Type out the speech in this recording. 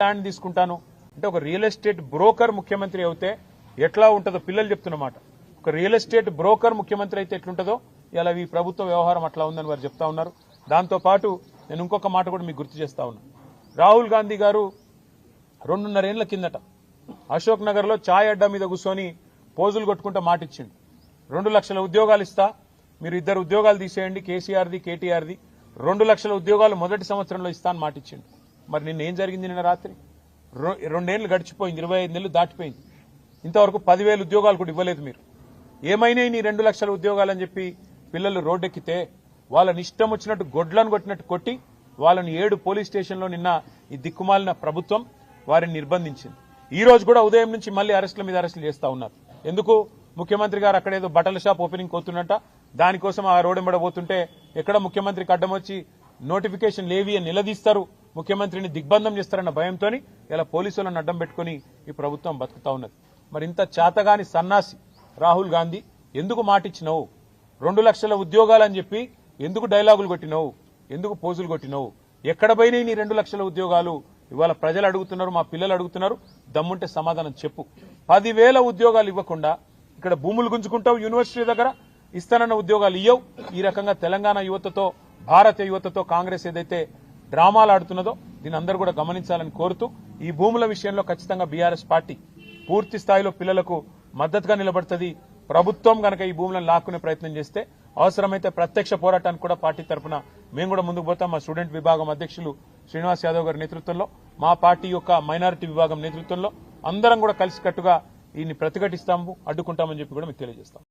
Land తీసుకుంటాను అంటే ఒక రియల్ ఎస్టేట్ బ్రోకర్ ముఖ్యమంత్రి అవుతే ఎట్లా ఉంటుందో పిల్లలు చెప్తున్నమాట. ఒక రియల్ ఎస్టేట్ బ్రోకర్ ముఖ్యమంత్రి అయితే ఎట్లుంటుందో ఇలా ఈ ప్రభుత్వ వ్యవహారం అట్లా ఉందని వారు చెప్తా ఉన్నారు. దాంతో పాటు నేను ఇంకొక మాట కూడా మీకు గుర్తు చేస్తా ఉన్నా. రాహుల్ గాంధీ గారు 2.5 ఏళ్ల కిందట అశోక్ నగర్ లో ఛాయ్ అడ్డా మీద కూర్చొని పోజులు కొట్టుకుంటూ మాటిచ్చిండు. 2 లక్షల ఉద్యోగాలు ఇస్తా, మీరు 2 ఉద్యోగాలు తీసేయండి, కేసీఆర్ది కేటీఆర్ది, 2 లక్షల ఉద్యోగాలు మొదటి సంవత్సరంలో ఇస్తా అని మాటిచ్చిండు. మరి నిన్న ఏం జరిగింది? నిన్న రాత్రి 2 ఏళ్లు గడిచిపోయింది, 25 నెలలు దాటిపోయింది, ఇంతవరకు 10,000 ఉద్యోగాలు కూడా ఇవ్వలేదు. మీరు ఏమైనా నీ 2 లక్షల ఉద్యోగాలని చెప్పి పిల్లలు రోడ్డెక్కితే వాళ్ళని ఇష్టం వచ్చినట్టు గొడ్లను కొట్టినట్టు కొట్టి వాళ్ళని 7 పోలీస్ స్టేషన్లో నిన్న ఈ దిక్కుమాలిన ప్రభుత్వం వారిని నిర్బంధించింది. ఈ రోజు కూడా ఉదయం నుంచి మళ్లీ అరెస్టుల మీద అరెస్టులు చేస్తా ఉన్నారు. ఎందుకు? ముఖ్యమంత్రి గారు అక్కడేదో బట్టల షాప్ ఓపెనింగ్ పోతున్నట్ట, దానికోసం ఆ రోడ్డెంబడబోతుంటే ఎక్కడ ముఖ్యమంత్రికి అడ్డం వచ్చి నోటిఫికేషన్ లేవి అని నిలదీస్తారు, ముఖ్యమంత్రిని దిగ్బంధం చేస్తారన్న భయంతో ఇలా పోలీసులను అడ్డం పెట్టుకుని ఈ ప్రభుత్వం బతుకుతా ఉన్నది. మరి ఇంత చేతగాని సన్నాసి రాహుల్ గాంధీ ఎందుకు మాటిచ్చినావు? 2 లక్షల ఉద్యోగాలని చెప్పి ఎందుకు డైలాగులు కొట్టినావు? ఎందుకు పోజులు కొట్టినావు? ఎక్కడ పోయినాయి నీ 2 లక్షల ఉద్యోగాలు? ఇవాళ ప్రజలు అడుగుతున్నారు, మా పిల్లలు అడుగుతున్నారు, దమ్ముంటే సమాధానం చెప్పు. 10,000 ఉద్యోగాలు ఇవ్వకుండా ఇక్కడ భూములు గుంజుకుంటావు, యూనివర్సిటీ దగ్గర ఇస్తానన్న ఉద్యోగాలు ఇయ్యవు. ఈ రకంగా తెలంగాణ యువతతో, భారతీయ యువతతో కాంగ్రెస్ ఏదైతే డ్రామాలు ఆడుతున్నదో దీని అందరూ కూడా గమనించాలని కోరుతూ, ఈ భూముల విషయంలో ఖచ్చితంగా బీఆర్ఎస్ పార్టీ పూర్తి స్థాయిలో పిల్లలకు మద్దతుగా నిలబడుతుంది. ప్రభుత్వం గనక ఈ భూములను లాక్కునే ప్రయత్నం చేస్తే అవసరమైతే ప్రత్యక్ష పోరాటానికి కూడా పార్టీ తరఫున మేము కూడా ముందుకు పోతాం. మా స్టూడెంట్ విభాగం అధ్యక్షులు శ్రీనివాస్ యాదవ్ గారి నేతృత్వంలో, మా పార్టీ యొక్క మైనారిటీ విభాగం నేతృత్వంలో అందరం కూడా కలిసికట్టుగా దీన్ని ప్రతిఘటిస్తాము, అడ్డుకుంటామని చెప్పి కూడా మీకు తెలియజేస్తాం.